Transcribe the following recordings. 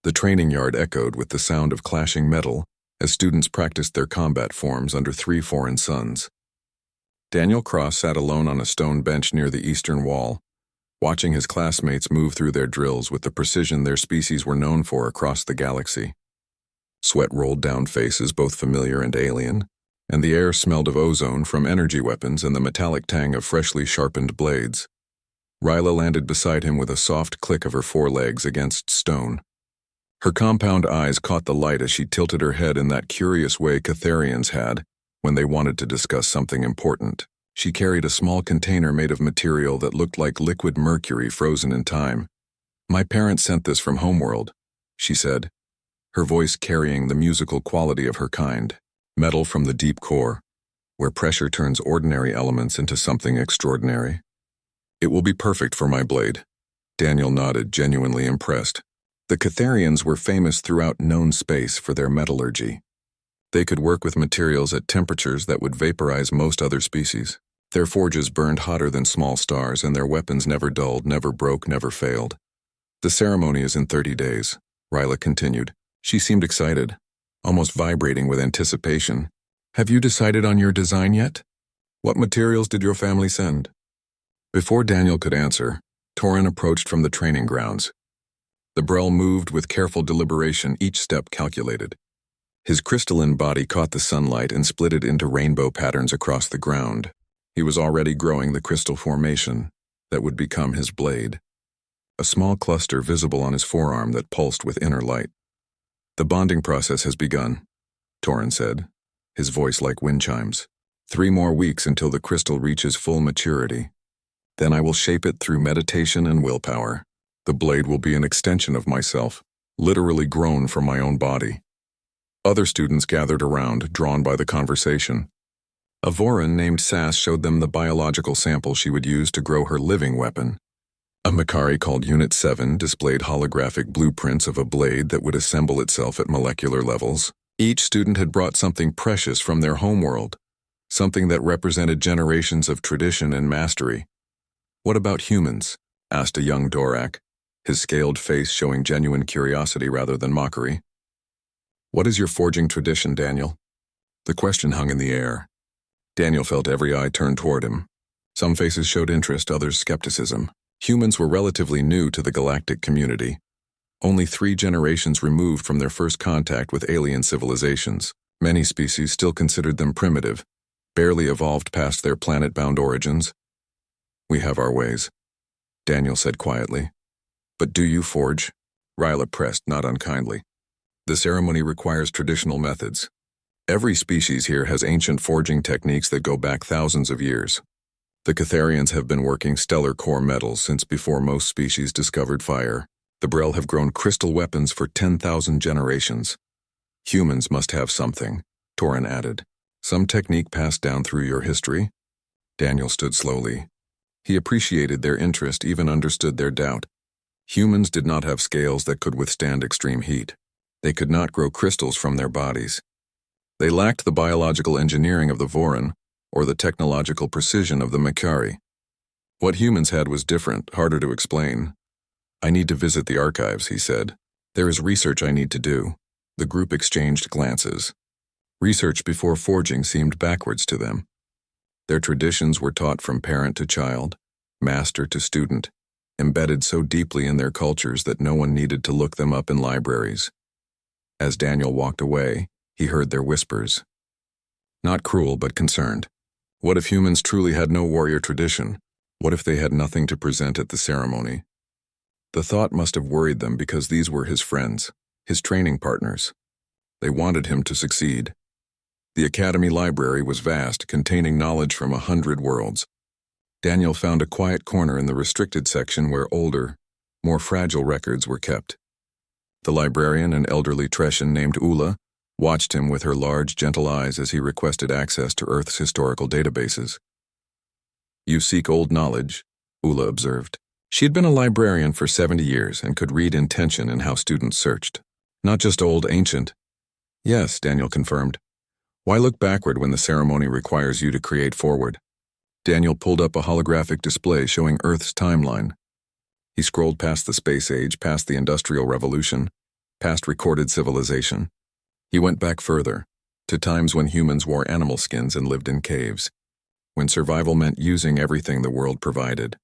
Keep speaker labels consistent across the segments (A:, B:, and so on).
A: The training yard echoed with the sound of clashing metal as students practiced their combat forms under 3 foreign suns. Daniel Cross sat alone on a stone bench near the eastern wall, watching his classmates move through their drills with the precision their species were known for across the galaxy. Sweat rolled down faces both familiar and alien, and the air smelled of ozone from energy weapons and the metallic tang of freshly sharpened blades. Ryla landed beside him with a soft click of her forelegs against stone. Her compound eyes caught the light as she tilted her head in that curious way Catharians had when they wanted to discuss something important. She carried a small container made of material that looked like liquid mercury frozen in time. "My parents sent this from Homeworld," she said, her voice carrying the musical quality of her kind. "Metal from the deep core, where pressure turns ordinary elements into something extraordinary. It will be perfect for my blade." Daniel nodded, genuinely impressed. The Catharians were famous throughout known space for their metallurgy. They could work with materials at temperatures that would vaporize most other species. Their forges burned hotter than small stars, and their weapons never dulled, never broke, never failed. "The ceremony is in 30 days, Ryla continued. She seemed excited, almost vibrating with anticipation. "Have you decided on your design yet? What materials did your family send?" Before Daniel could answer, Torin approached from the training grounds. The Brel moved with careful deliberation, each step calculated. His crystalline body caught the sunlight and split it into rainbow patterns across the ground. He was already growing the crystal formation that would become his blade, a small cluster visible on his forearm that pulsed with inner light. "The bonding process has begun," Torin said, his voice like wind chimes. 3 more weeks until the crystal reaches full maturity. Then I will shape it through meditation and willpower. The blade will be an extension of myself, literally grown from my own body." Other students gathered around, drawn by the conversation. A Voran named Sass showed them the biological sample she would use to grow her living weapon. A Makari called Unit 7 displayed holographic blueprints of a blade that would assemble itself at molecular levels. Each student had brought something precious from their homeworld, something that represented generations of tradition and mastery. "What about humans?" asked a young Dorak, his scaled face showing genuine curiosity rather than mockery. "What is your forging tradition, Daniel?" The question hung in the air. Daniel felt every eye turned toward him. Some faces showed interest, others skepticism. Humans were relatively new to the galactic community, only 3 generations removed from their first contact with alien civilizations. Many species still considered them primitive, barely evolved past their planet-bound origins. "We have our ways," Daniel said quietly. "But do you forge?" Ryla pressed, not unkindly. "The ceremony requires traditional methods. Every species here has ancient forging techniques that go back thousands of years. The Catharians have been working stellar core metals since before most species discovered fire. The Brel have grown crystal weapons for 10,000 generations. Humans must have something," Torin added. "Some technique passed down through your history?" Daniel stood slowly. He appreciated their interest, even understood their doubt. Humans did not have scales that could withstand extreme heat. They could not grow crystals from their bodies. They lacked the biological engineering of the Voran or the technological precision of the Makari. What humans had was different, harder to explain. "I need to visit the archives," he said. "There is research I need to do." The group exchanged glances. Research before forging seemed backwards to them. Their traditions were taught from parent to child, master to student, embedded so deeply in their cultures that no one needed to look them up in libraries. As Daniel walked away, he heard their whispers. Not cruel, but concerned. What if humans truly had no warrior tradition? What if they had nothing to present at the ceremony? The thought must have worried them because these were his friends, his training partners. They wanted him to succeed. The Academy library was vast, containing knowledge from 100 worlds. Daniel found a quiet corner in the restricted section where older, more fragile records were kept. The librarian, an elderly Treshan named Ula, watched him with her large, gentle eyes as he requested access to Earth's historical databases. "You seek old knowledge," Ula observed. She had been a librarian for 70 years and could read intention in how students searched. "Not just old, ancient." "Yes," Daniel confirmed. "Why look backward when the ceremony requires you to create forward?" Daniel pulled up a holographic display showing Earth's timeline. He scrolled past the space age, past the Industrial Revolution, past recorded civilization. He went back further, to times when humans wore animal skins and lived in caves, when survival meant using everything the world provided.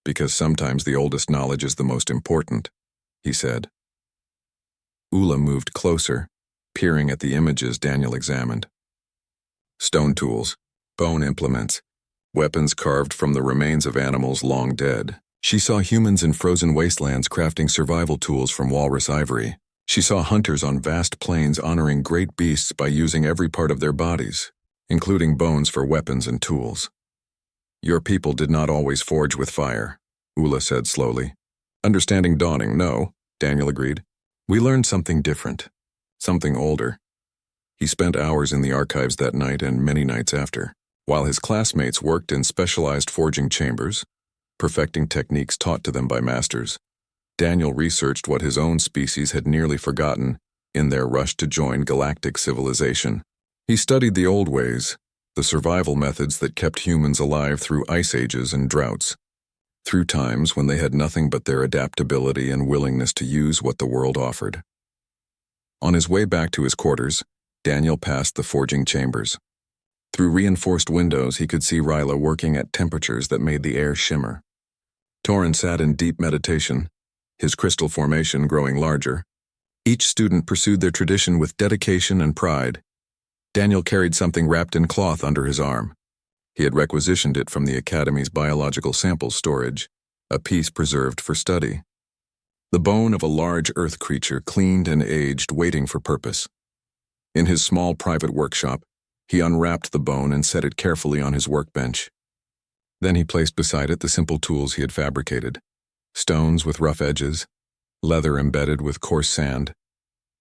A: Because sometimes the oldest knowledge is the most important, he said. Ula moved closer, peering at the images Daniel examined. Stone tools, bone implements, weapons carved from the remains of animals long dead. She saw humans in frozen wastelands crafting survival tools from walrus ivory. She saw hunters on vast plains honoring great beasts by using every part of their bodies, including bones for weapons and tools. Your people did not always forge with fire, Ula said slowly. Understanding dawning, no, Daniel agreed. We learned something different, something older. He spent hours in the archives that night and many nights after, while his classmates worked in specialized forging chambers, perfecting techniques taught to them by masters. Daniel researched what his own species had nearly forgotten in their rush to join galactic civilization. He studied the old ways, the survival methods that kept humans alive through ice ages and droughts, through times when they had nothing but their adaptability and willingness to use what the world offered. On his way back to his quarters, Daniel passed the forging chambers. Through reinforced windows, he could see Ryla working at temperatures that made the air shimmer. Torin sat in deep meditation, his crystal formation growing larger. Each student pursued their tradition with dedication and pride. Daniel carried something wrapped in cloth under his arm. He had requisitioned it from the Academy's biological samples storage, a piece preserved for study. The bone of a large earth creature, cleaned and aged, waiting for purpose. In his small private workshop, he unwrapped the bone and set it carefully on his workbench. Then he placed beside it the simple tools he had fabricated: stones with rough edges, leather embedded with coarse sand,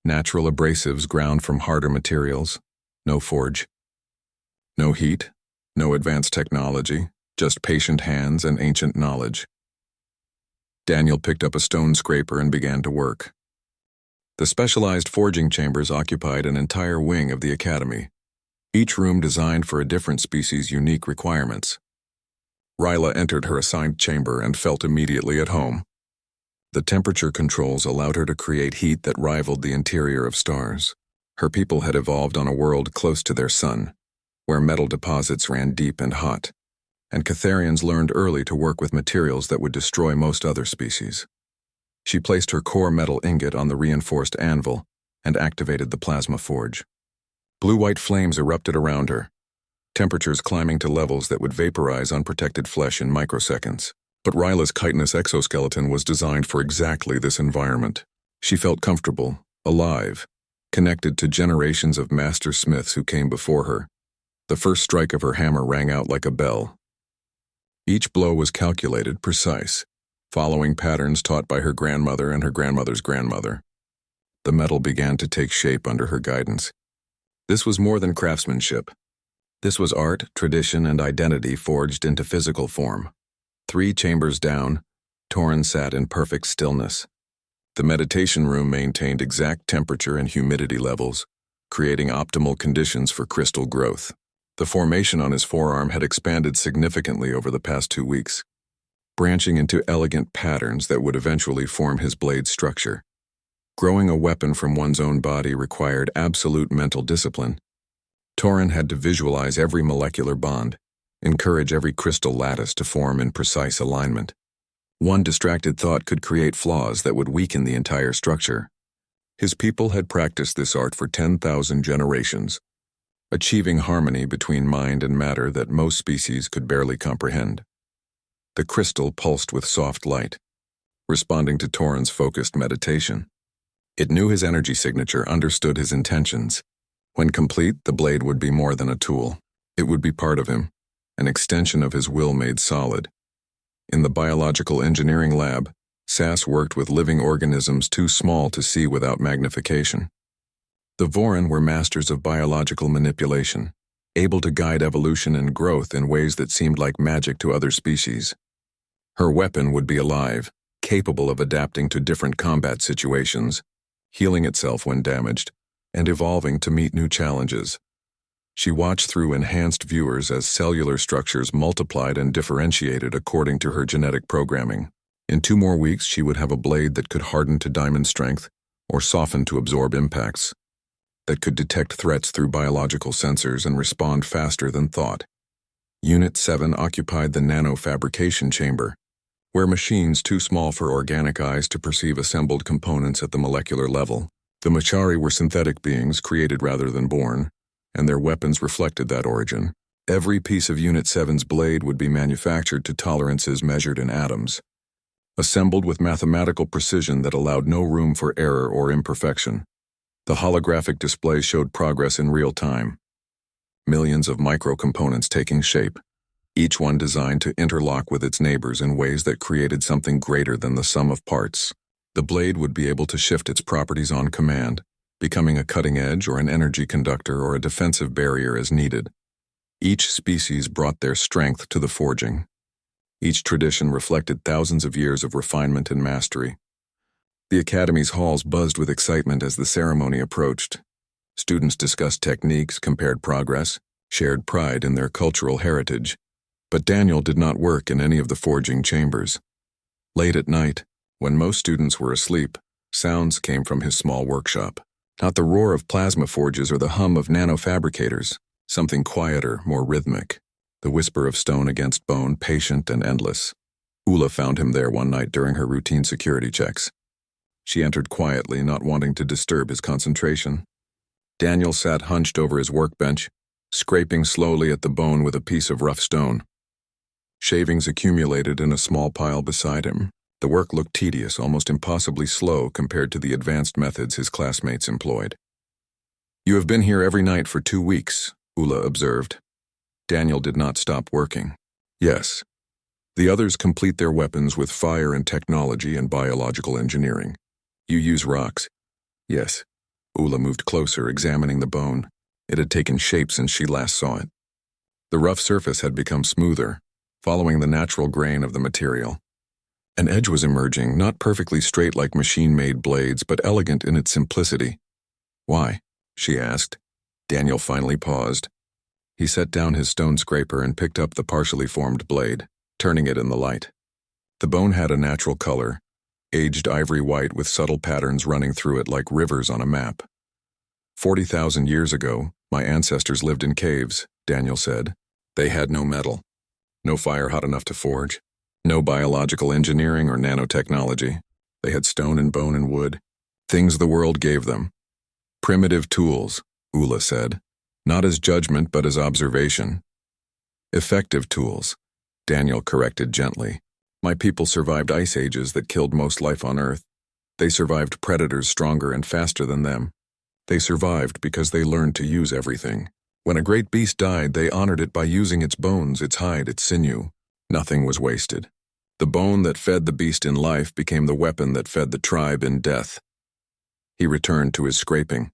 A: natural abrasives ground from harder materials, no forge. No heat, no advanced technology, just patient hands and ancient knowledge. Daniel picked up a stone scraper and began to work. The specialized forging chambers occupied an entire wing of the Academy, each room designed for a different species' unique requirements. Ryla entered her assigned chamber and felt immediately at home. The temperature controls allowed her to create heat that rivaled the interior of stars. Her people had evolved on a world close to their sun, where metal deposits ran deep and hot, and Catharians learned early to work with materials that would destroy most other species. She placed her core metal ingot on the reinforced anvil and activated the plasma forge. Blue-white flames erupted around her, temperatures climbing to levels that would vaporize unprotected flesh in microseconds. But Ryla's chitinous exoskeleton was designed for exactly this environment. She felt comfortable, alive, connected to generations of master smiths who came before her. The first strike of her hammer rang out like a bell. Each blow was calculated, precise, following patterns taught by her grandmother and her grandmother's grandmother. The metal began to take shape under her guidance. This was more than craftsmanship. This was art, tradition, and identity forged into physical form. 3 chambers down, Torin sat in perfect stillness. The meditation room maintained exact temperature and humidity levels, creating optimal conditions for crystal growth. The formation on his forearm had expanded significantly over the past 2 weeks, branching into elegant patterns that would eventually form his blade structure. Growing a weapon from one's own body required absolute mental discipline. Torin had to visualize every molecular bond, encourage every crystal lattice to form in precise alignment. One distracted thought could create flaws that would weaken the entire structure. His people had practiced this art for 10,000 generations, achieving harmony between mind and matter that most species could barely comprehend. The crystal pulsed with soft light, responding to Torin's focused meditation. It knew his energy signature, understood his intentions. When complete, the blade would be more than a tool. It would be part of him, an extension of his will made solid. In the biological engineering lab, Sass worked with living organisms too small to see without magnification. The Vorin were masters of biological manipulation, able to guide evolution and growth in ways that seemed like magic to other species. Her weapon would be alive, capable of adapting to different combat situations, healing itself when damaged, and evolving to meet new challenges. She watched through enhanced viewers as cellular structures multiplied and differentiated according to her genetic programming. In 2 more weeks, she would have a blade that could harden to diamond strength, or softened to absorb impacts, that could detect threats through biological sensors and respond faster than thought. Unit 7 occupied the nanofabrication chamber, where machines too small for organic eyes to perceive assembled components at the molecular level. The Machari were synthetic beings created rather than born, and their weapons reflected that origin. Every piece of Unit 7's blade would be manufactured to tolerances measured in atoms, assembled with mathematical precision that allowed no room for error or imperfection. The holographic display showed progress in real time. Millions of micro-components taking shape, each one designed to interlock with its neighbors in ways that created something greater than the sum of parts. The blade would be able to shift its properties on command, becoming a cutting edge or an energy conductor or a defensive barrier as needed. Each species brought their strength to the forging. Each tradition reflected thousands of years of refinement and mastery. The Academy's halls buzzed with excitement as the ceremony approached. Students discussed techniques, compared progress, shared pride in their cultural heritage. But Daniel did not work in any of the forging chambers. Late at night, when most students were asleep, sounds came from his small workshop. Not the roar of plasma forges or the hum of nanofabricators, something quieter, more rhythmic. The whisper of stone against bone, patient and endless. Ula found him there one night during her routine security checks. She entered quietly, not wanting to disturb his concentration. Daniel sat hunched over his workbench, scraping slowly at the bone with a piece of rough stone. Shavings accumulated in a small pile beside him. The work looked tedious, almost impossibly slow compared to the advanced methods his classmates employed. "You have been here every night for 2 weeks," Ula observed. Daniel did not stop working. "Yes. The others complete their weapons with fire and technology and biological engineering. You use rocks." "Yes." Ula moved closer, examining the bone. It had taken shape since she last saw it. The rough surface had become smoother, following the natural grain of the material. An edge was emerging, not perfectly straight like machine-made blades, but elegant in its simplicity. "Why?" she asked. Daniel finally paused. He set down his stone scraper and picked up the partially formed blade, turning it in the light. The bone had a natural color, aged ivory white with subtle patterns running through it like rivers on a map. 40,000 years ago, my ancestors lived in caves, Daniel said. They had no metal, no fire hot enough to forge, no biological engineering or nanotechnology. They had stone and bone and wood, things the world gave them. Primitive tools, Ula said, not as judgment but as observation. Effective tools, Daniel corrected gently. My people survived ice ages that killed most life on Earth. They survived predators stronger and faster than them. They survived because they learned to use everything. When a great beast died, they honored it by using its bones, its hide, its sinew. Nothing was wasted. The bone that fed the beast in life became the weapon that fed the tribe in death. He returned to his scraping,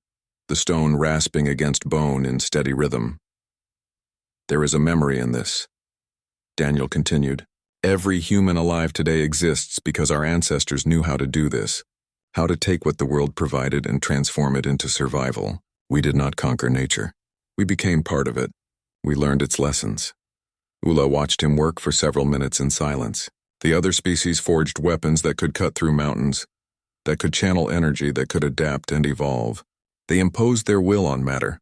A: the stone rasping against bone in steady rhythm. There is a memory in this, Daniel continued. Every human alive today exists because our ancestors knew how to do this, how to take what the world provided and transform it into survival. We did not conquer nature. We became part of it. We learned its lessons. Ula watched him work for several minutes in silence. The other species forged weapons that could cut through mountains, that could channel energy, that could adapt and evolve. They imposed their will on matter,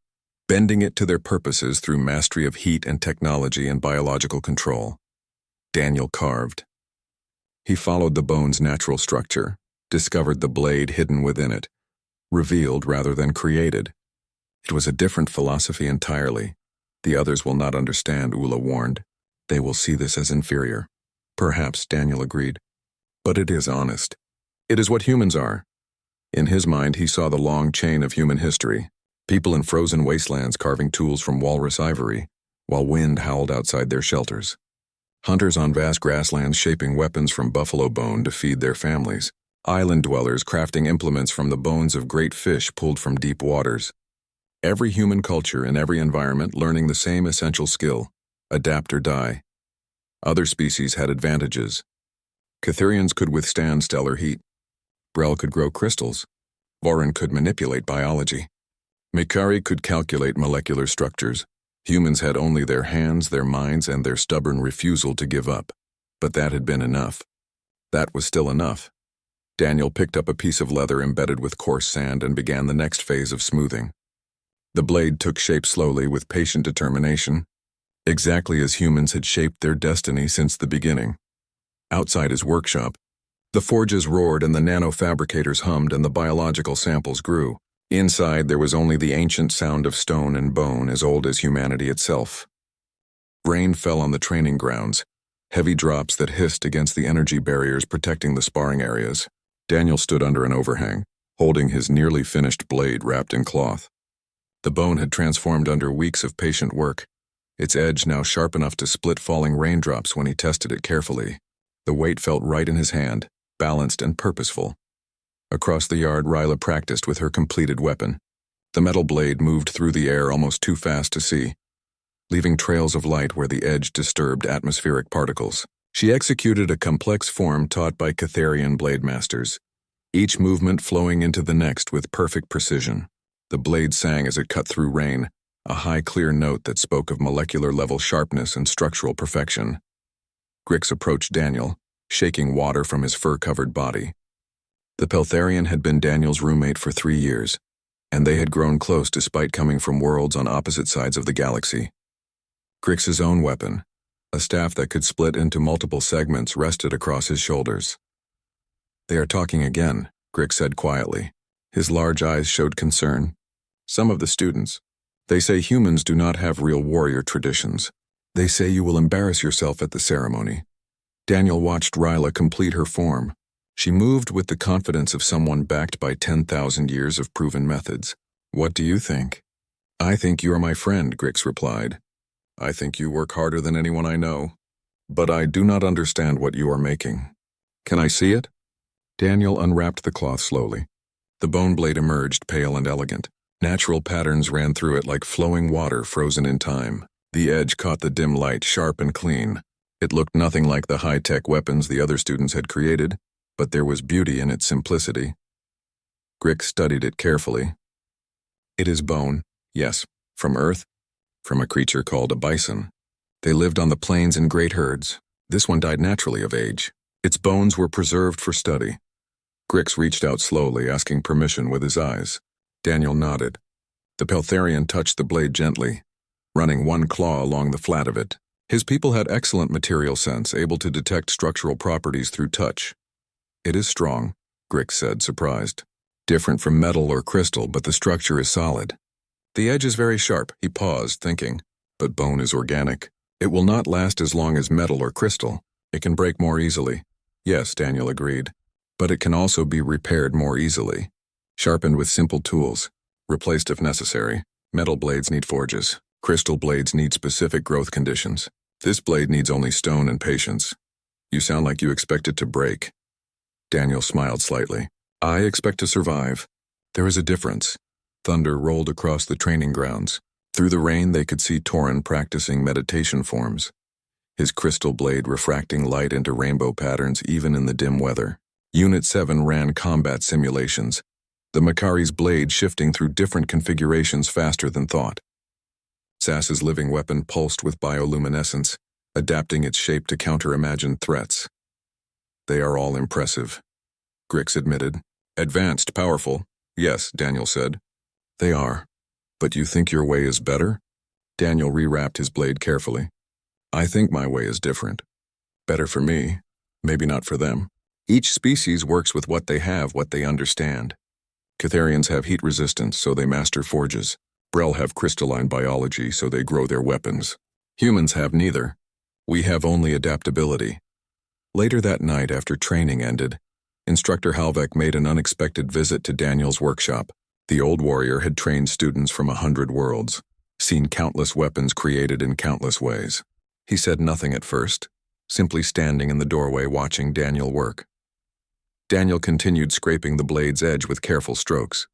A: bending it to their purposes through mastery of heat and technology and biological control. Daniel carved. He followed the bone's natural structure, discovered the blade hidden within it, revealed rather than created. It was a different philosophy entirely. The others will not understand, Ula warned. They will see this as inferior. Perhaps, Daniel agreed. But it is honest. It is what humans are. In his mind, he saw the long chain of human history. People in frozen wastelands carving tools from walrus ivory, while wind howled outside their shelters. Hunters on vast grasslands shaping weapons from buffalo bone to feed their families. Island dwellers crafting implements from the bones of great fish pulled from deep waters. Every human culture in every environment learning the same essential skill, adapt or die. Other species had advantages. Catherians could withstand stellar heat. Brel could grow crystals. Vorin could manipulate biology. Mikari could calculate molecular structures. Humans had only their hands, their minds, and their stubborn refusal to give up. But that had been enough. That was still enough. Daniel picked up a piece of leather embedded with coarse sand and began the next phase of smoothing. The blade took shape slowly with patient determination, exactly as humans had shaped their destiny since the beginning. Outside his workshop, the forges roared and the nanofabricators hummed and the biological samples grew. Inside, there was only the ancient sound of stone and bone as old as humanity itself. Rain fell on the training grounds, heavy drops that hissed against the energy barriers protecting the sparring areas. Daniel stood under an overhang, holding his nearly finished blade wrapped in cloth. The bone had transformed under weeks of patient work, its edge now sharp enough to split falling raindrops when he tested it carefully. The weight felt right in his hand, balanced and purposeful. Across the yard, Ryla practiced with her completed weapon. The metal blade moved through the air almost too fast to see, leaving trails of light where the edge disturbed atmospheric particles. She executed a complex form taught by Catharian blade masters, each movement flowing into the next with perfect precision. The blade sang as it cut through rain, a high, clear note that spoke of molecular-level sharpness and structural perfection. Grix approached Daniel, shaking water from his fur-covered body. The Peltharian had been Daniel's roommate for 3 years, and they had grown close despite coming from worlds on opposite sides of the galaxy. Grix's own weapon, a staff that could split into multiple segments, rested across his shoulders. "They are talking again," Grix said quietly. His large eyes showed concern. "Some of the students. They say humans do not have real warrior traditions. They say you will embarrass yourself at the ceremony." Daniel watched Ryla complete her form. She moved with the confidence of someone backed by 10,000 years of proven methods. "What do you think?" "I think you are my friend," Grix replied. "I think you work harder than anyone I know. But I do not understand what you are making. Can I see it?" Daniel unwrapped the cloth slowly. The bone blade emerged, pale and elegant. Natural patterns ran through it like flowing water frozen in time. The edge caught the dim light, sharp and clean. It looked nothing like the high-tech weapons the other students had created, but there was beauty in its simplicity. Grix studied it carefully. "It is bone, yes, from Earth, from a creature called a bison. They lived on the plains in great herds. This one died naturally of age. Its bones were preserved for study." Grix reached out slowly, asking permission with his eyes. Daniel nodded. The Peltharian touched the blade gently, running one claw along the flat of it. His people had excellent material sense, able to detect structural properties through touch. "It is strong," Grix said, surprised. "Different from metal or crystal, but the structure is solid. The edge is very sharp." He paused, thinking. "But bone is organic. It will not last as long as metal or crystal. It can break more easily." "Yes," Daniel agreed. "But it can also be repaired more easily. Sharpened with simple tools. Replaced if necessary. Metal blades need forges. Crystal blades need specific growth conditions. This blade needs only stone and patience." "You sound like you expect it to break." Daniel smiled slightly. "I expect to survive." There is a difference. Thunder rolled across the training grounds. Through the rain, they could see Torin practicing meditation forms, his crystal blade refracting light into rainbow patterns even in the dim weather. Unit 7 ran combat simulations, the Makari's blade shifting through different configurations faster than thought. Sass's living weapon pulsed with bioluminescence, adapting its shape to counter imagined threats. "They are all impressive," Grix admitted. "Advanced, powerful." "Yes," Daniel said. "They are. But you think your way is better?" Daniel rewrapped his blade carefully. "I think my way is different. Better for me, maybe not for them. Each species works with what they have, what they understand. Catharians have heat resistance, so they master forges. Brel have crystalline biology, so they grow their weapons. Humans have neither. We have only adaptability." Later that night, after training ended, Instructor Halvek made an unexpected visit to Daniel's workshop. The old warrior had trained students from 100 worlds, seen countless weapons created in countless ways. He said nothing at first, simply standing in the doorway watching Daniel work. Daniel continued scraping the blade's edge with careful strokes.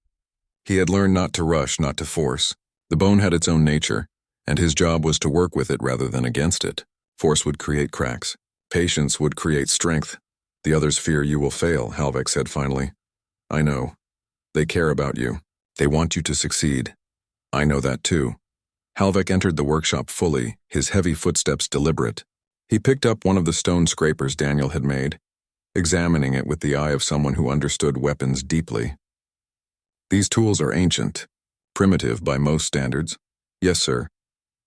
A: He had learned not to rush, not to force. The bone had its own nature, and his job was to work with it rather than against it. Force would create cracks. Patience would create strength. "The others fear you will fail," Halvek said finally. "I know. They care about you. They want you to succeed. I know that too." Halvek entered the workshop fully, his heavy footsteps deliberate. He picked up one of the stone scrapers Daniel had made. examining it with the eye of someone who understood weapons deeply. These tools are ancient, primitive by most standards. Yes, sir.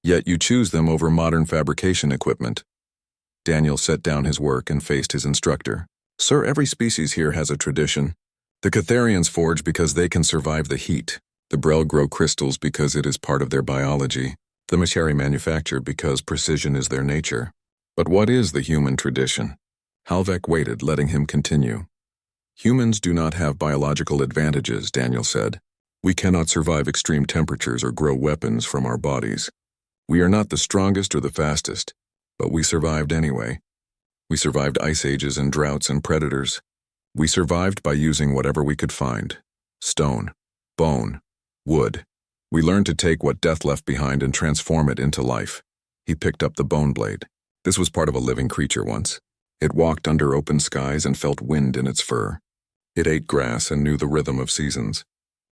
A: Yet you choose them over modern fabrication equipment. Daniel set down his work and faced his instructor. Sir, every species here has a tradition. The Catharians forge because they can survive the heat. The Brel grow crystals because it is part of their biology. The Machari manufacture because precision is their nature. But what is the human tradition? Halvek waited, letting him continue. Humans do not have biological advantages, Daniel said. We cannot survive extreme temperatures or grow weapons from our bodies. We are not the strongest or the fastest, but we survived anyway. We survived ice ages and droughts and predators. We survived by using whatever we could find. Stone, bone, wood. We learned to take what death left behind and transform it into life. He picked up the bone blade. This was part of a living creature once. It walked under open skies and felt wind in its fur. It ate grass and knew the rhythm of seasons.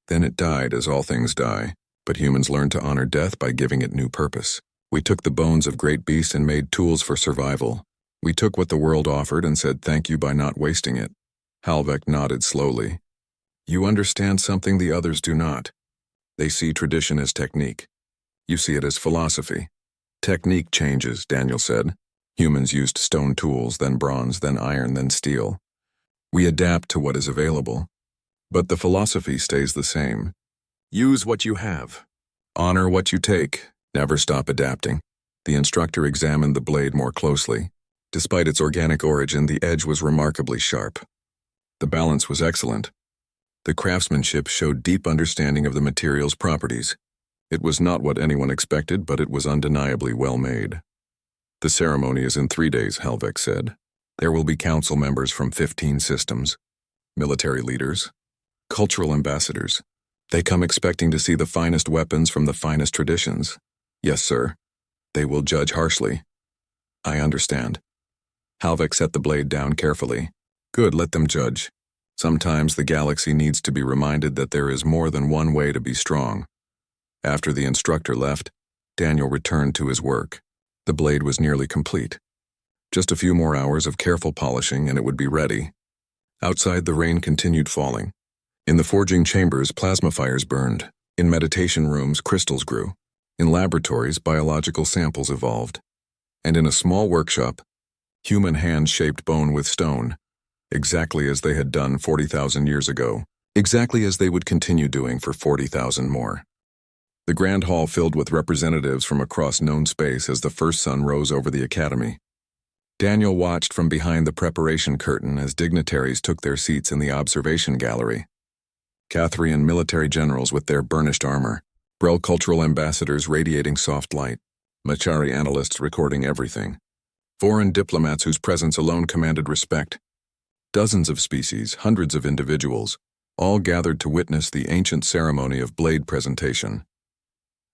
A: Then it died, as all things die, but humans learned to honor death by giving it new purpose. We took the bones of great beasts and made tools for survival. We took what the world offered and said thank you by not wasting it. Halvek nodded slowly. You understand something the others do not. They see tradition as technique. You see it as philosophy. Technique changes, Daniel said. Humans used stone tools, then bronze, then iron, then steel. We adapt to what is available. But the philosophy stays the same. Use what you have. Honor what you take. Never stop adapting. The instructor examined the blade more closely. Despite its organic origin, the edge was remarkably sharp. The balance was excellent. The craftsmanship showed deep understanding of the material's properties. It was not what anyone expected, but it was undeniably well made. The ceremony is in 3 days, Halvek said. There will be council members from 15 systems, military leaders, cultural ambassadors. They come expecting to see the finest weapons from the finest traditions. Yes, sir. They will judge harshly. I understand. Halvek set the blade down carefully. Good, let them judge. Sometimes the galaxy needs to be reminded that there is more than one way to be strong. After the instructor left, Daniel returned to his work. The blade was nearly complete. Just a few more hours of careful polishing and it would be ready. Outside, the rain continued falling. In the forging chambers, plasma fires burned. In meditation rooms, crystals grew. In laboratories, biological samples evolved. And in a small workshop, human hands shaped bone with stone, exactly as they had done 40,000 years ago, exactly as they would continue doing for 40,000 more. The grand hall filled with representatives from across known space as the first sun rose over the academy. Daniel watched from behind the preparation curtain as dignitaries took their seats in the observation gallery. Catharian military generals with their burnished armor, Brel cultural ambassadors radiating soft light, Machari analysts recording everything, foreign diplomats whose presence alone commanded respect. Dozens of species, hundreds of individuals, all gathered to witness the ancient ceremony of blade presentation.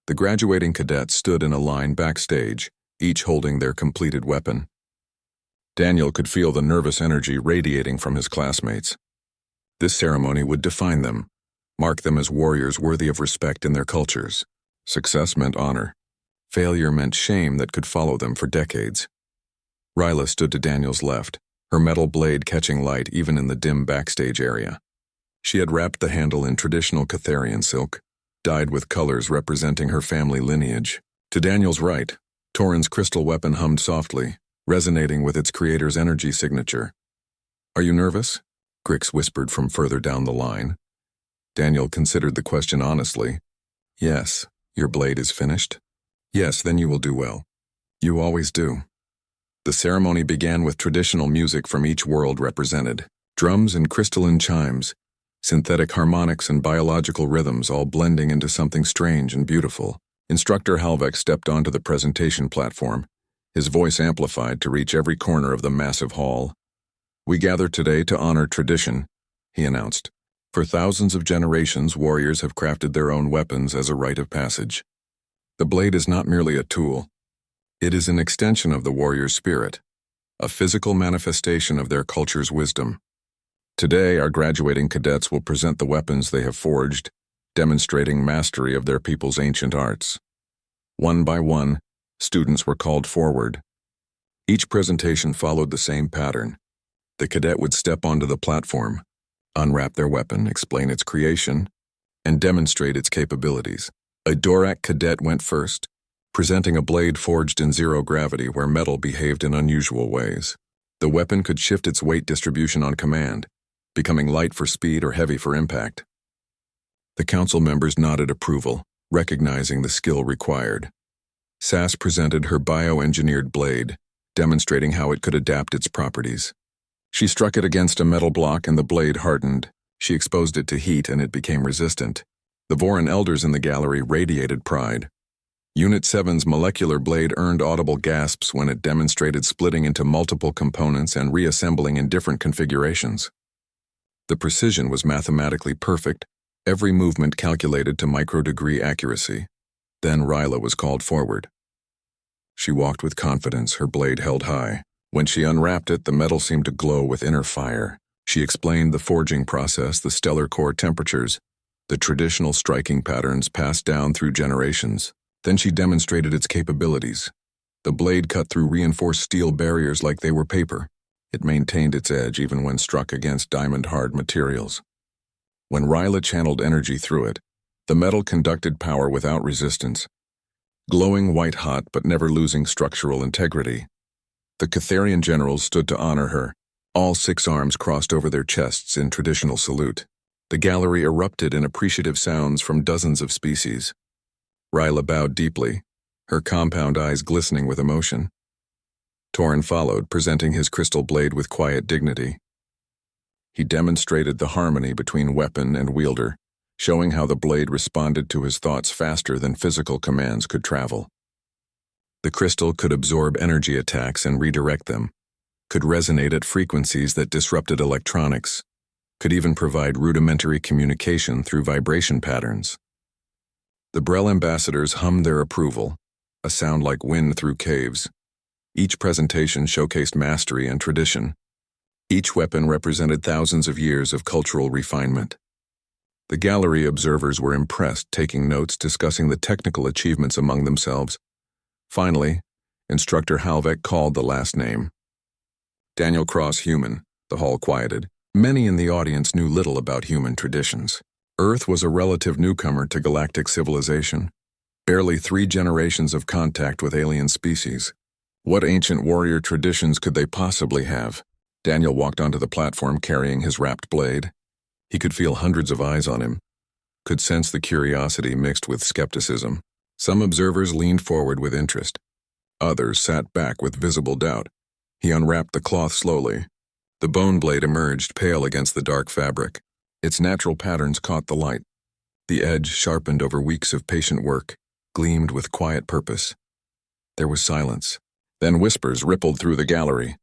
A: The graduating cadets stood in a line backstage, each holding their completed weapon. Daniel could feel the nervous energy radiating from his classmates. This ceremony would define them, mark them as warriors worthy of respect in their cultures. Success meant honor. Failure meant shame that could follow them for decades. Ryla stood to Daniel's left, her metal blade catching light even in the dim backstage area. She had wrapped the handle in traditional Catharian silk, dyed with colors representing her family lineage. To Daniel's right, Torin's crystal weapon hummed softly, resonating with its creator's energy signature. Are you nervous? Grix whispered from further down the line. Daniel considered the question honestly. Yes. Your blade is finished? Yes, then you will do well. You always do. The ceremony began with traditional music from each world represented. Drums and crystalline chimes, synthetic harmonics and biological rhythms all blending into something strange and beautiful. Instructor Halvek stepped onto the presentation platform, his voice amplified to reach every corner of the massive hall. We gather today to honor tradition, he announced. For thousands of generations, warriors have crafted their own weapons as a rite of passage. The blade is not merely a tool. It is an extension of the warrior's spirit, a physical manifestation of their culture's wisdom. Today, our graduating cadets will present the weapons they have forged, demonstrating mastery of their people's ancient arts. One by one, students were called forward. Each presentation followed the same pattern. The cadet would step onto the platform, unwrap their weapon, explain its creation, and demonstrate its capabilities. A Dvorak cadet went first, presenting a blade forged in zero gravity where metal behaved in unusual ways. The weapon could shift its weight distribution on command, becoming light for speed or heavy for impact. The council members nodded approval, recognizing the skill required. Sass presented her bioengineered blade, demonstrating how it could adapt its properties. She struck it against a metal block and the blade hardened. She exposed it to heat and it became resistant. The Voran elders in the gallery radiated pride. Unit 7's molecular blade earned audible gasps when it demonstrated splitting into multiple components and reassembling in different configurations. The precision was mathematically perfect, every movement calculated to microdegree accuracy. Then Ryla was called forward. She walked with confidence, her blade held high. When she unwrapped it, the metal seemed to glow with inner fire. She explained the forging process, the stellar core temperatures, the traditional striking patterns passed down through generations. Then she demonstrated its capabilities. The blade cut through reinforced steel barriers like they were paper. It maintained its edge even when struck against diamond-hard materials. When Ryla channeled energy through it, the metal conducted power without resistance, glowing white-hot but never losing structural integrity. The Catharian generals stood to honor her. All 6 arms crossed over their chests in traditional salute. The gallery erupted in appreciative sounds from dozens of species. Ryla bowed deeply, her compound eyes glistening with emotion. Torin followed, presenting his crystal blade with quiet dignity. He demonstrated the harmony between weapon and wielder, showing how the blade responded to his thoughts faster than physical commands could travel. The crystal could absorb energy attacks and redirect them, could resonate at frequencies that disrupted electronics, could even provide rudimentary communication through vibration patterns. The Brel ambassadors hummed their approval, a sound like wind through caves. Each presentation showcased mastery and tradition. Each weapon represented thousands of years of cultural refinement. The gallery observers were impressed, taking notes, discussing the technical achievements among themselves. Finally, Instructor Halvek called the last name. Daniel Cross Human, the hall quieted. Many in the audience knew little about human traditions. Earth was a relative newcomer to galactic civilization. Barely 3 generations of contact with alien species. What ancient warrior traditions could they possibly have? Daniel walked onto the platform carrying his wrapped blade. He could feel hundreds of eyes on him, could sense the curiosity mixed with skepticism. Some observers leaned forward with interest. Others sat back with visible doubt. He unwrapped the cloth slowly. The bone blade emerged pale against the dark fabric. Its natural patterns caught the light. The edge, sharpened over weeks of patient work, gleamed with quiet purpose. There was silence. Then whispers rippled through the gallery.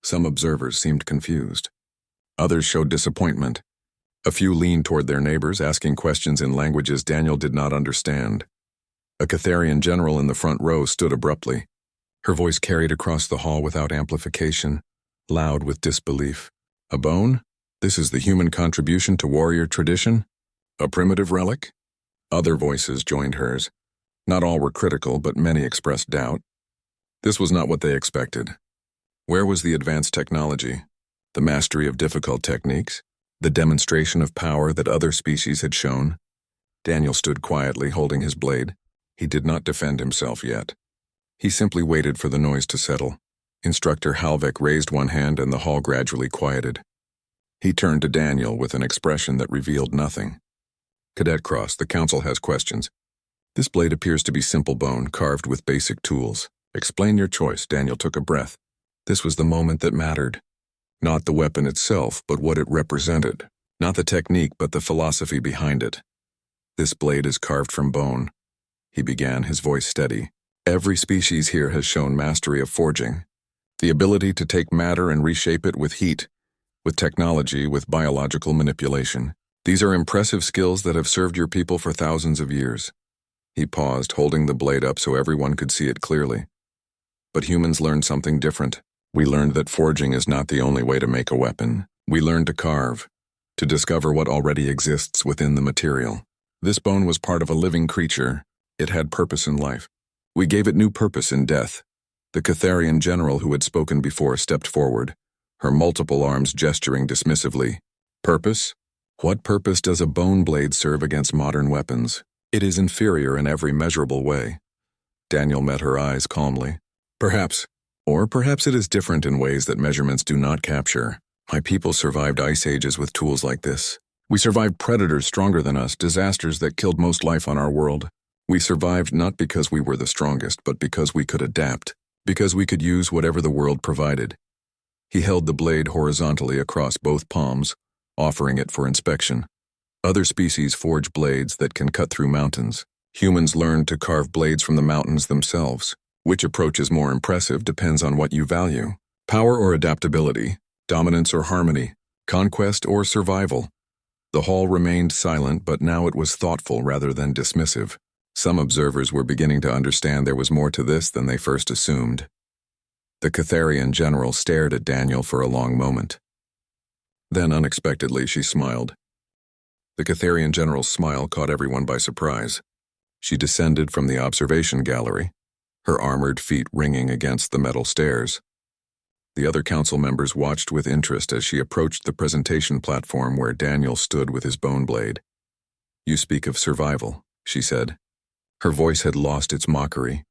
A: Some observers seemed confused. Others showed disappointment. A few leaned toward their neighbors, asking questions in languages Daniel did not understand. A Catharian general in the front row stood abruptly. Her voice carried across the hall without amplification, loud with disbelief. A bone? This is the human contribution to warrior tradition? A primitive relic? Other voices joined hers. Not all were critical, but many expressed doubt. This was not what they expected. Where was the advanced technology? The mastery of difficult techniques? The demonstration of power that other species had shown? Daniel stood quietly, holding his blade. He did not defend himself yet. He simply waited for the noise to settle. Instructor Halvek raised one hand and the hall gradually quieted. He turned to Daniel with an expression that revealed nothing. Cadet Cross, the council has questions. This blade appears to be simple bone, carved with basic tools. Explain your choice. Daniel took a breath. This was the moment that mattered. Not the weapon itself, but what it represented. Not the technique, but the philosophy behind it. This blade is carved from bone. He began, his voice steady. Every species here has shown mastery of forging. The ability to take matter and reshape it with heat, with technology, with biological manipulation. These are impressive skills that have served your people for thousands of years. He paused, holding the blade up so everyone could see it clearly. But humans learned something different. We learned that forging is not the only way to make a weapon. We learned to carve, to discover what already exists within the material. This bone was part of a living creature. It had purpose in life. We gave it new purpose in death. The Catharian general who had spoken before stepped forward, her multiple arms gesturing dismissively. Purpose? What purpose does a bone blade serve against modern weapons? It is inferior in every measurable way. Daniel met her eyes calmly. Perhaps. Or perhaps it is different in ways that measurements do not capture. My people survived ice ages with tools like this. We survived predators stronger than us, disasters that killed most life on our world. We survived not because we were the strongest, but because we could adapt, because we could use whatever the world provided. He held the blade horizontally across both palms, offering it for inspection. Other species forge blades that can cut through mountains. Humans learned to carve blades from the mountains themselves. Which approach is more impressive depends on what you value. Power or adaptability, dominance or harmony, conquest or survival. The hall remained silent, but now it was thoughtful rather than dismissive. Some observers were beginning to understand there was more to this than they first assumed. The Catharian general stared at Daniel for a long moment. Then, unexpectedly, she smiled. The Catharian general's smile caught everyone by surprise. She descended from the observation gallery, her armored feet ringing against the metal stairs. The other council members watched with interest as she approached the presentation platform where Daniel stood with his bone blade. "You speak of survival," she said. Her voice had lost its mockery,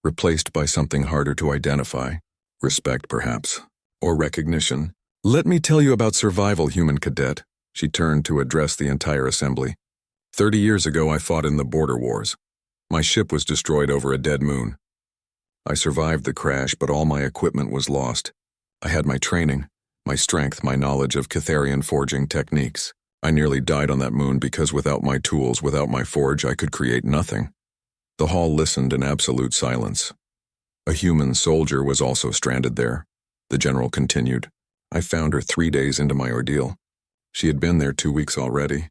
A: replaced by something harder to identify. Respect, perhaps, or recognition. "Let me tell you about survival, human cadet." She turned to address the entire assembly. 30 years ago, I fought in the border wars. My ship was destroyed over a dead moon. I survived the crash, but all my equipment was lost. I had my training, my strength, my knowledge of Catharian forging techniques. I nearly died on that moon because without my tools, without my forge, I could create nothing. The hall listened in absolute silence. A human soldier was also stranded there. The general continued. I found her 3 days into my ordeal. She had been there 2 weeks already.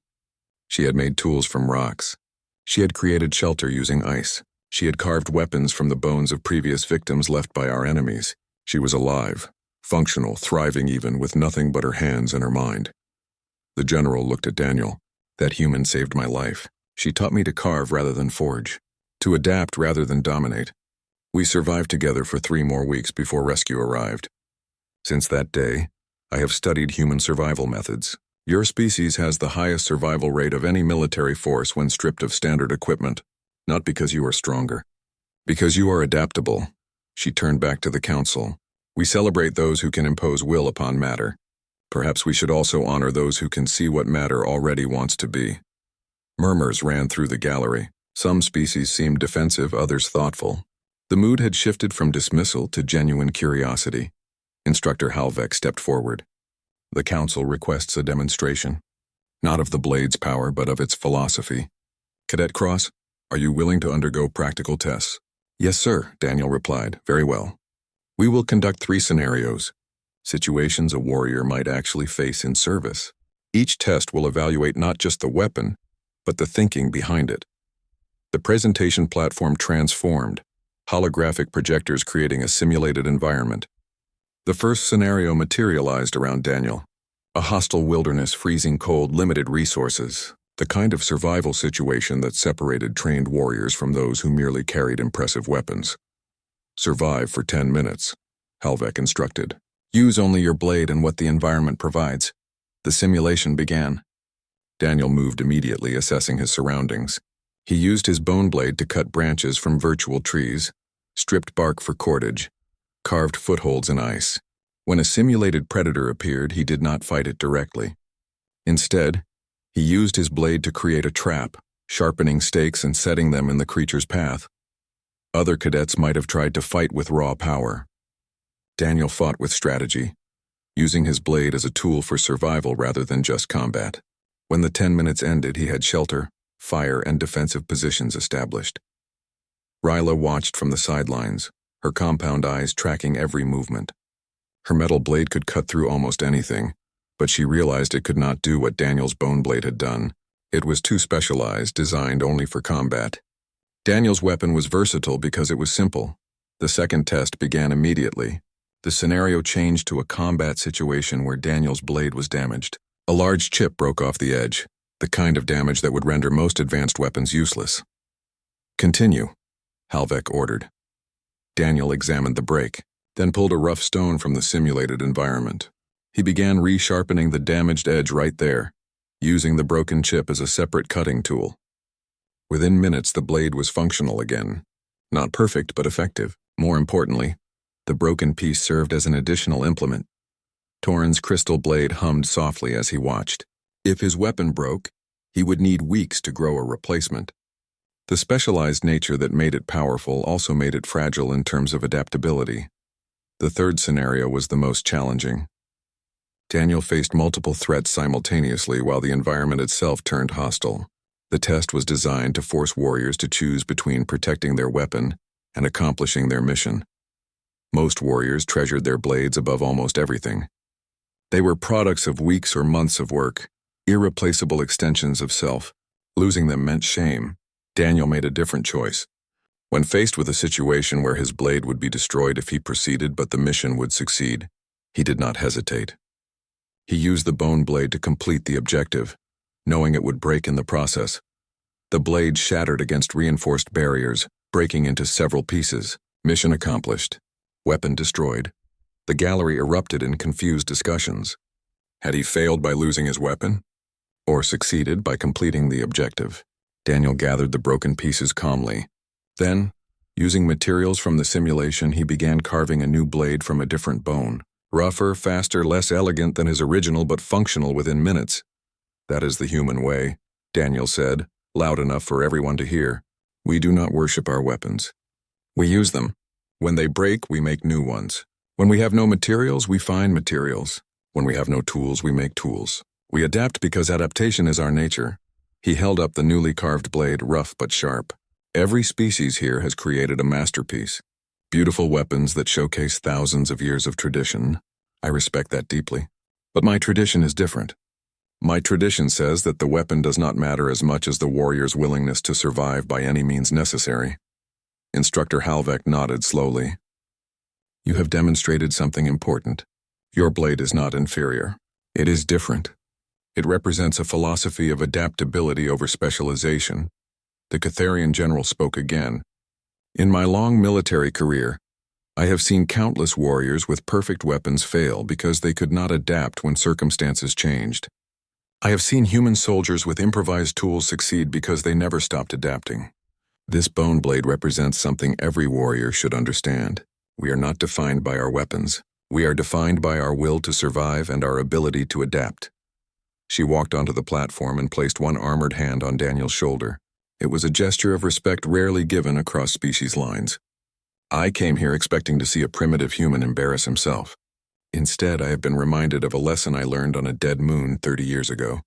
A: She had made tools from rocks. She had created shelter using ice. She had carved weapons from the bones of previous victims left by our enemies. She was alive, functional, thriving even, with nothing but her hands and her mind. The general looked at Daniel. That human saved my life. She taught me to carve rather than forge, to adapt rather than dominate. We survived together for 3 more weeks before rescue arrived. Since that day, I have studied human survival methods. Your species has the highest survival rate of any military force when stripped of standard equipment. Not because you are stronger. Because you are adaptable. She turned back to the council. We celebrate those who can impose will upon matter. Perhaps we should also honor those who can see what matter already wants to be. Murmurs ran through the gallery. Some species seemed defensive, others thoughtful. The mood had shifted from dismissal to genuine curiosity. Instructor Halvek stepped forward. The council requests a demonstration. Not of the blade's power, but of its philosophy. Cadet Cross, are you willing to undergo practical tests? Yes, sir, Daniel replied. Very well. We will conduct 3 scenarios. Situations a warrior might actually face in service. Each test will evaluate not just the weapon, but the thinking behind it. The presentation platform transformed, holographic projectors creating a simulated environment. The first scenario materialized around Daniel. A hostile wilderness, freezing cold, limited resources. The kind of survival situation that separated trained warriors from those who merely carried impressive weapons. Survive for 10 minutes, Halvek instructed. Use only your blade and what the environment provides. The simulation began. Daniel moved immediately, assessing his surroundings. He used his bone blade to cut branches from virtual trees, stripped bark for cordage, carved footholds in ice. When a simulated predator appeared, he did not fight it directly. Instead, he used his blade to create a trap, sharpening stakes and setting them in the creature's path. Other cadets might have tried to fight with raw power. Daniel fought with strategy, using his blade as a tool for survival rather than just combat. When the 10 minutes ended, he had shelter, fire, and defensive positions established. Ryla watched from the sidelines, her compound eyes tracking every movement. Her metal blade could cut through almost anything, but she realized it could not do what Daniel's bone blade had done. It was too specialized, designed only for combat. Daniel's weapon was versatile because it was simple. The second test began immediately. The scenario changed to a combat situation where Daniel's blade was damaged. A large chip broke off the edge, the kind of damage that would render most advanced weapons useless. Continue, Halvek ordered. Daniel examined the break, then pulled a rough stone from the simulated environment. He began resharpening the damaged edge right there, using the broken chip as a separate cutting tool. Within minutes, the blade was functional again. Not perfect, but effective. More importantly, the broken piece served as an additional implement. Torin's crystal blade hummed softly as he watched. If his weapon broke, he would need weeks to grow a replacement. The specialized nature that made it powerful also made it fragile in terms of adaptability. The third scenario was the most challenging. Daniel faced multiple threats simultaneously while the environment itself turned hostile. The test was designed to force warriors to choose between protecting their weapon and accomplishing their mission. Most warriors treasured their blades above almost everything. They were products of weeks or months of work, irreplaceable extensions of self. Losing them meant shame. Daniel made a different choice. When faced with a situation where his blade would be destroyed if he proceeded but the mission would succeed, he did not hesitate. He used the bone blade to complete the objective, knowing it would break in the process. The blade shattered against reinforced barriers, breaking into several pieces. Mission accomplished. Weapon destroyed. The gallery erupted in confused discussions. Had he failed by losing his weapon? Or succeeded by completing the objective? Daniel gathered the broken pieces calmly. Then, using materials from the simulation, he began carving a new blade from a different bone. Rougher, faster, less elegant than his original, but functional within minutes. That is the human way, Daniel said, loud enough for everyone to hear. We do not worship our weapons. We use them. When they break, we make new ones. When we have no materials, we find materials. When we have no tools, we make tools. We adapt because adaptation is our nature. He held up the newly carved blade, rough but sharp. Every species here has created a masterpiece. Beautiful weapons that showcase thousands of years of tradition. I respect that deeply. But my tradition is different. My tradition says that the weapon does not matter as much as the warrior's willingness to survive by any means necessary. Instructor Halvek nodded slowly. You have demonstrated something important. Your blade is not inferior. It is different. It represents a philosophy of adaptability over specialization. The Catharian general spoke again. In my long military career, I have seen countless warriors with perfect weapons fail because they could not adapt when circumstances changed. I have seen human soldiers with improvised tools succeed because they never stopped adapting. This bone blade represents something every warrior should understand. We are not defined by our weapons. We are defined by our will to survive and our ability to adapt. She walked onto the platform and placed one armored hand on Daniel's shoulder. It was a gesture of respect rarely given across species lines. I came here expecting to see a primitive human embarrass himself. Instead, I have been reminded of a lesson I learned on a dead moon 30 years ago.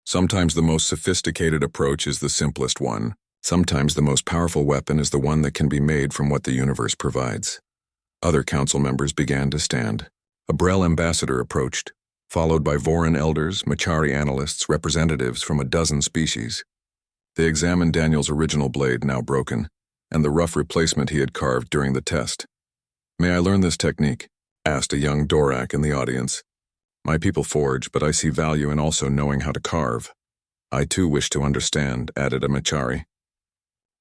A: Sometimes the most sophisticated approach is the simplest one. Sometimes the most powerful weapon is the one that can be made from what the universe provides. Other council members began to stand. A Brel ambassador approached, followed by Voran elders, Machari analysts, representatives from a dozen species. They examined Daniel's original blade, now broken, and the rough replacement he had carved during the test. May I learn this technique? Asked a young Dorak in the audience. My people forge, but I see value in also knowing how to carve. I too wish to understand, added a Machari.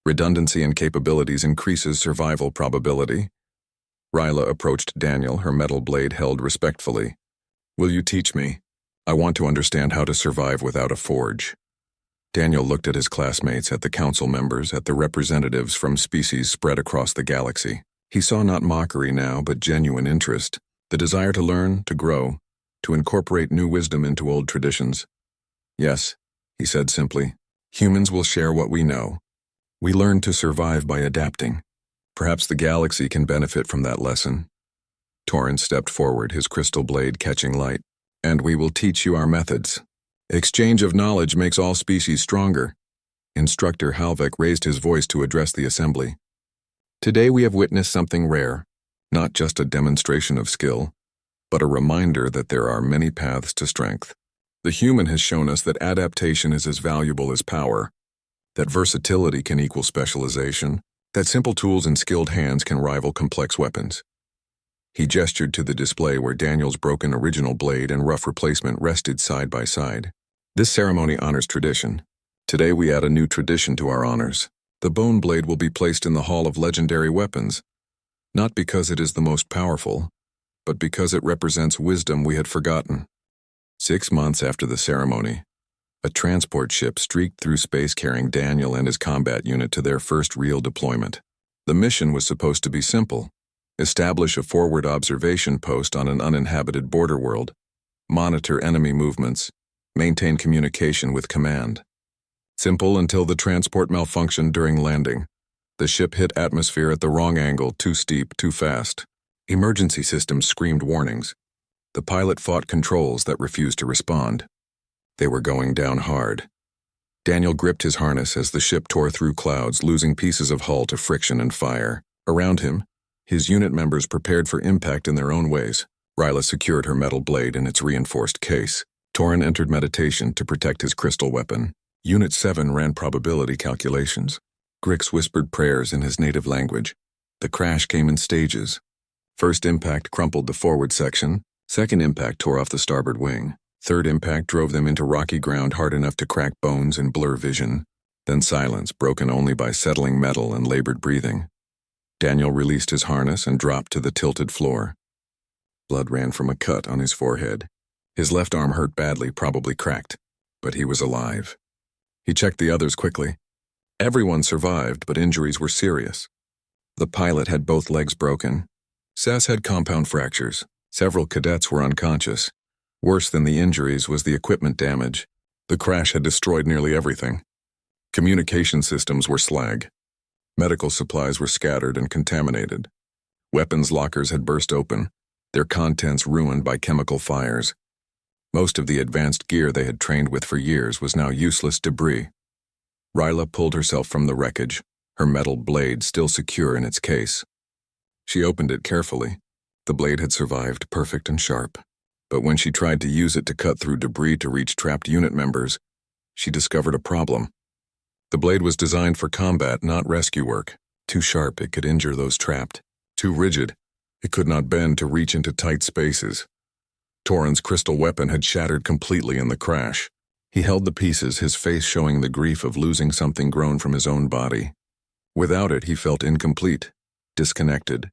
A: Redundancy in capabilities increases survival probability. Ryla approached Daniel, her metal blade held respectfully. Will you teach me? I want to understand how to survive without a forge. Daniel looked at his classmates, at the council members, at the representatives from species spread across the galaxy. He saw not mockery now, but genuine interest, the desire to learn, to grow, to incorporate new wisdom into old traditions. Yes, he said simply, humans will share what we know. We learn to survive by adapting. Perhaps the galaxy can benefit from that lesson. Torin stepped forward, his crystal blade catching light. And we will teach you our methods. Exchange of knowledge makes all species stronger. Instructor Halvek raised his voice to address the assembly. Today we have witnessed something rare, not just a demonstration of skill, but a reminder that there are many paths to strength. The human has shown us that adaptation is as valuable as power, that versatility can equal specialization, that simple tools and skilled hands can rival complex weapons. He gestured to the display where Daniel's broken original blade and rough replacement rested side by side. This ceremony honors tradition. Today we add a new tradition to our honors. The bone blade will be placed in the Hall of Legendary Weapons, not because it is the most powerful, but because it represents wisdom we had forgotten. 6 months after the ceremony, a transport ship streaked through space carrying Daniel and his combat unit to their first real deployment. The mission was supposed to be simple: establish a forward observation post on an uninhabited border world, monitor enemy movements, maintain communication with command. Simple until the transport malfunctioned during landing. The ship hit atmosphere at the wrong angle, too steep, too fast. Emergency systems screamed warnings. The pilot fought controls that refused to respond. They were going down hard. Daniel gripped his harness as the ship tore through clouds, losing pieces of hull to friction and fire. Around him, his unit members prepared for impact in their own ways. Ryla secured her metal blade in its reinforced case. Torin entered meditation to protect his crystal weapon. Unit 7 ran probability calculations. Grix whispered prayers in his native language. The crash came in stages. First impact crumpled the forward section. Second impact tore off the starboard wing. Third impact drove them into rocky ground hard enough to crack bones and blur vision. Then silence, broken only by settling metal and labored breathing. Daniel released his harness and dropped to the tilted floor. Blood ran from a cut on his forehead. His left arm hurt badly, probably cracked, but he was alive. He checked the others quickly. Everyone survived, but injuries were serious. The pilot had both legs broken. Sass had compound fractures. Several cadets were unconscious. Worse than the injuries was the equipment damage. The crash had destroyed nearly everything. Communication systems were slag. Medical supplies were scattered and contaminated. Weapons lockers had burst open, their contents ruined by chemical fires. Most of the advanced gear they had trained with for years was now useless debris. Ryla pulled herself from the wreckage, her metal blade still secure in its case. She opened it carefully. The blade had survived, perfect and sharp. But when she tried to use it to cut through debris to reach trapped unit members, she discovered a problem. The blade was designed for combat, not rescue work. Too sharp, it could injure those trapped. Too rigid, it could not bend to reach into tight spaces. Torin's crystal weapon had shattered completely in the crash. He held the pieces, his face showing the grief of losing something grown from his own body. Without it, he felt incomplete, disconnected.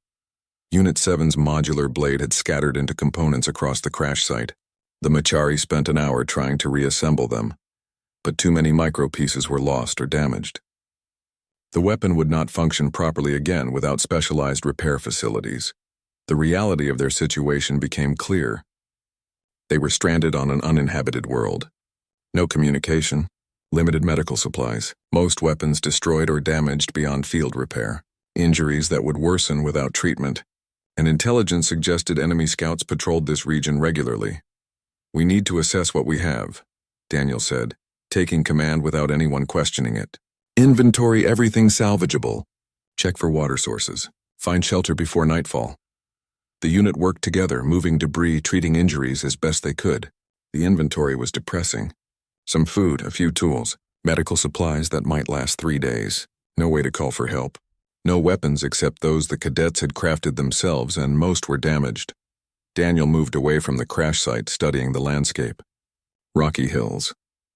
A: Unit 7's modular blade had scattered into components across the crash site. The Machari spent an hour trying to reassemble them, but too many micro-pieces were lost or damaged. The weapon would not function properly again without specialized repair facilities. The reality of their situation became clear. They were stranded on an uninhabited world. No communication, limited medical supplies, most weapons destroyed or damaged beyond field repair, injuries that would worsen without treatment, and intelligence suggested enemy scouts patrolled this region regularly. "We need to assess what we have," Daniel said, taking command without anyone questioning it. "Inventory everything salvageable. Check for water sources. Find shelter before nightfall." The unit worked together, moving debris, treating injuries as best they could. The inventory was depressing. Some food, a few tools, medical supplies that might last 3 days. No way to call for help. No weapons except those the cadets had crafted themselves, and most were damaged. Daniel moved away from the crash site, studying the landscape. Rocky hills,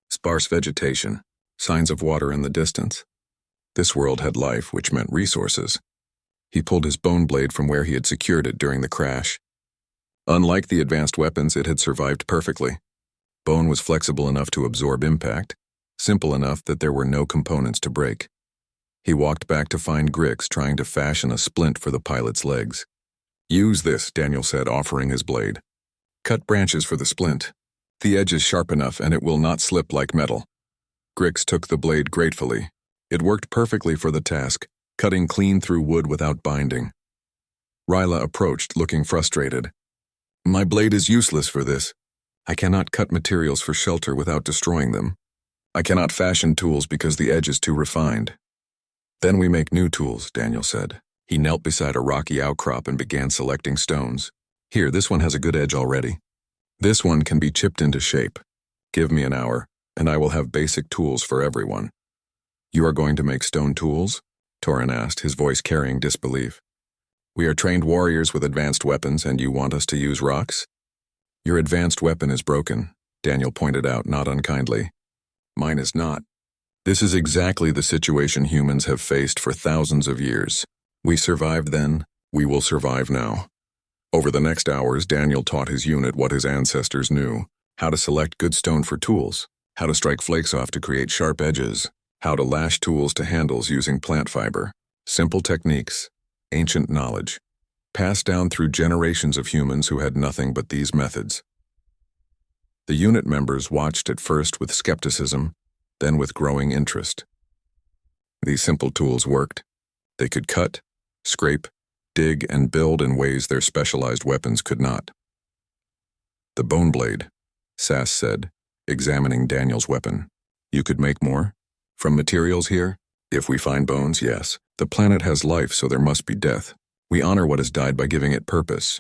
A: sparse vegetation, signs of water in the distance. This world had life, which meant resources. He pulled his bone blade from where he had secured it during the crash. Unlike the advanced weapons, it had survived perfectly. Bone was flexible enough to absorb impact, simple enough that there were no components to break. He walked back to find Grix trying to fashion a splint for the pilot's legs. "Use this," Daniel said, offering his blade. "Cut branches for the splint. The edge is sharp enough and it will not slip like metal." Grix took the blade gratefully. It worked perfectly for the task, cutting clean through wood without binding. Ryla approached, looking frustrated. "My blade is useless for this. I cannot cut materials for shelter without destroying them. I cannot fashion tools because the edge is too refined." "Then we make new tools," Daniel said. He knelt beside a rocky outcrop and began selecting stones. "Here, this one has a good edge already. This one can be chipped into shape. Give me an hour, and I will have basic tools for everyone." "You are going to make stone tools?" Torin asked, his voice carrying disbelief. "We are trained warriors with advanced weapons, and you want us to use rocks?" "Your advanced weapon is broken," Daniel pointed out, not unkindly. "Mine is not. This is exactly the situation humans have faced for thousands of years. We survived then, we will survive now. Over the next hours, Daniel taught his unit what his ancestors knew: how to select good stone for tools, how to strike flakes off to create sharp edges, how to lash tools to handles using plant fiber. Simple techniques, ancient knowledge, passed down through generations of humans who had nothing but these methods. The unit members watched at first with skepticism, then with growing interest. These simple tools worked. They could cut, scrape, dig, and build in ways their specialized weapons could not. "The bone blade," Sass said, examining Daniel's weapon. "You could make more? From materials here? If we find bones, yes. The planet has life, so there must be death. We honor what has died by giving it purpose."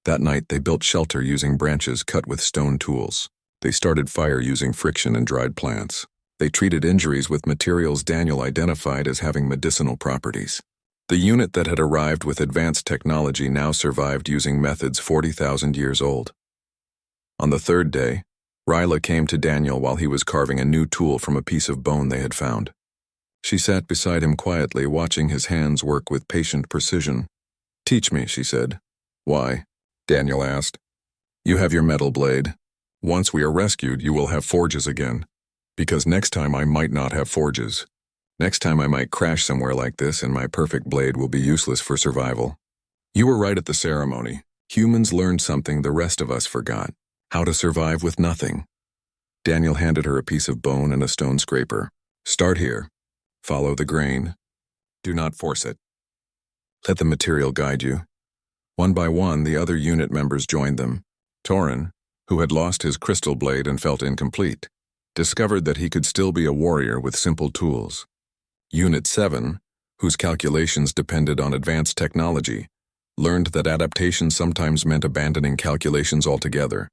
A: That night, they built shelter using branches cut with stone tools. They started fire using friction and dried plants. They treated injuries with materials Daniel identified as having medicinal properties. The unit that had arrived with advanced technology now survived using methods 40,000 years old. On the third day, Ryla came to Daniel while he was carving a new tool from a piece of bone they had found. She sat beside him quietly, watching his hands work with patient precision. "Teach me," she said. "Why?" Daniel asked. "You have your metal blade. Once we are rescued, you will have forges again. Because next time I might not have forges. Next time I might crash somewhere like this and my perfect blade will be useless for survival." You were right at the ceremony. Humans learned something the rest of us forgot: how to survive with nothing. Daniel handed her a piece of bone and a stone scraper. "Start here. Follow the grain. Do not force it. Let the material guide you." One by one, the other unit members joined them. Torin, who had lost his crystal blade and felt incomplete, discovered that he could still be a warrior with simple tools. Unit 7, whose calculations depended on advanced technology, learned that adaptation sometimes meant abandoning calculations altogether.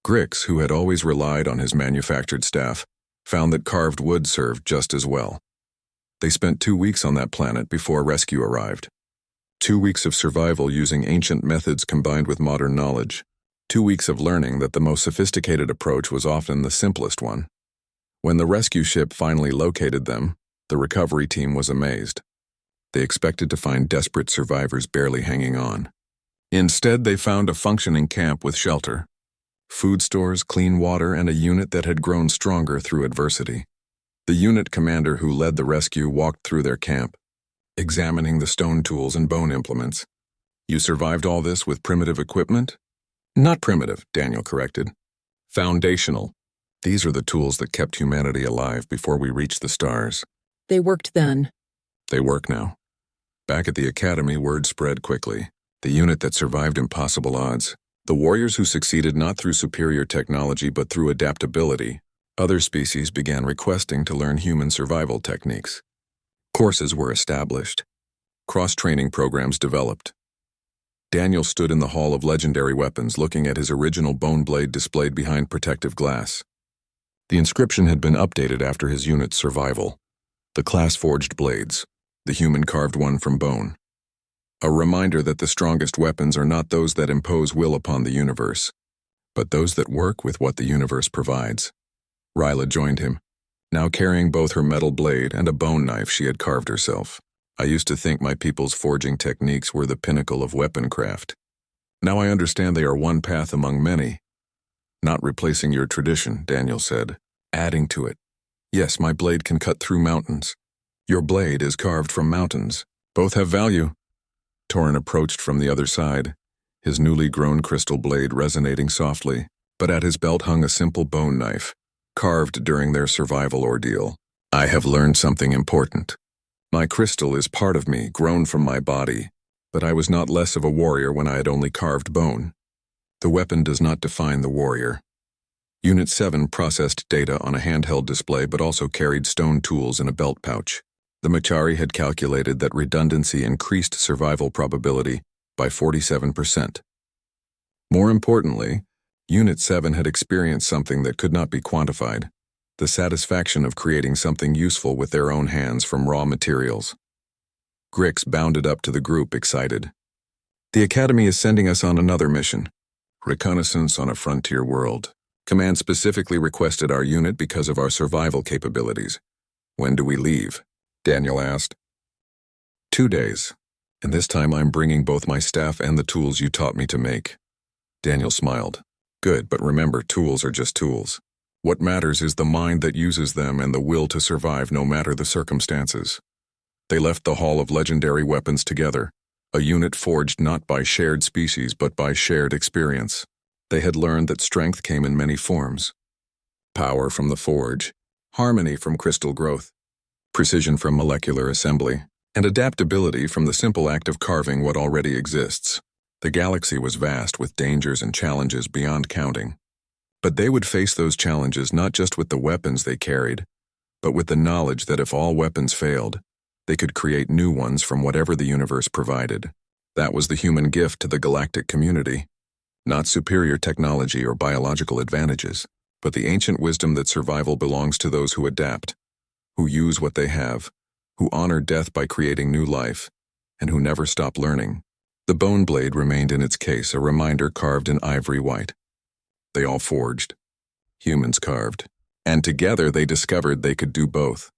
A: Grix, who had always relied on his manufactured staff, found that carved wood served just as well. They spent 2 weeks on that planet before rescue arrived. 2 weeks of survival using ancient methods combined with modern knowledge. 2 weeks of learning that the most sophisticated approach was often the simplest one. When the rescue ship finally located them, the recovery team was amazed. They expected to find desperate survivors barely hanging on. Instead, they found a functioning camp with shelter, food stores, clean water, and a unit that had grown stronger through adversity. The unit commander who led the rescue walked through their camp, examining the stone tools and bone implements. "You survived all this with primitive equipment?" "Not primitive," Daniel corrected. "Foundational. These are the tools that kept humanity alive before we reached the stars."
B: "They worked then."
A: "They work now." Back at the academy, word spread quickly. The unit that survived impossible odds. The warriors who succeeded not through superior technology but through adaptability. Other species began requesting to learn human survival techniques. Courses were established. Cross-training programs developed. Daniel stood in the Hall of Legendary Weapons looking at his original bone blade displayed behind protective glass. The inscription had been updated after his unit's survival. The class-forged blades, the human-carved one from bone. A reminder that the strongest weapons are not those that impose will upon the universe, but those that work with what the universe provides. Ryla joined him, now carrying both her metal blade and a bone knife she had carved herself. "I used to think my people's forging techniques were the pinnacle of weaponcraft. Now I understand they are one path among many." "Not replacing your tradition," Daniel said, "adding to it. Yes, my blade can cut through mountains. Your blade is carved from mountains. Both have value." Torin approached from the other side, his newly grown crystal blade resonating softly, but at his belt hung a simple bone knife, carved during their survival ordeal. "I have learned something important. My crystal is part of me, grown from my body, but I was not less of a warrior when I had only carved bone. The weapon does not define the warrior." Unit 7 processed data on a handheld display but also carried stone tools in a belt pouch. The Machari had calculated that redundancy increased survival probability by 47%. More importantly, Unit 7 had experienced something that could not be quantified: the satisfaction of creating something useful with their own hands from raw materials. Grix bounded up to the group, excited. "The Academy is sending us on another mission. Reconnaissance on a frontier world. Command specifically requested our unit because of our survival capabilities. When do we leave?" Daniel asked. 2 days. And this time I'm bringing both my staff and the tools you taught me to make." Daniel smiled. "Good, but remember, tools are just tools. What matters is the mind that uses them and the will to survive no matter the circumstances." They left the Hall of Legendary Weapons together, a unit forged not by shared species but by shared experience. They had learned that strength came in many forms. Power from the forge, harmony from crystal growth, precision from molecular assembly, and adaptability from the simple act of carving what already exists. The galaxy was vast with dangers and challenges beyond counting. But they would face those challenges not just with the weapons they carried, but with the knowledge that if all weapons failed, they could create new ones from whatever the universe provided. That was the human gift to the galactic community. Not superior technology or biological advantages, but the ancient wisdom that survival belongs to those who adapt, who use what they have, who honor death by creating new life, and who never stop learning. The bone blade remained in its case, a reminder carved in ivory white. They all forged. Humans carved. And together they discovered they could do both.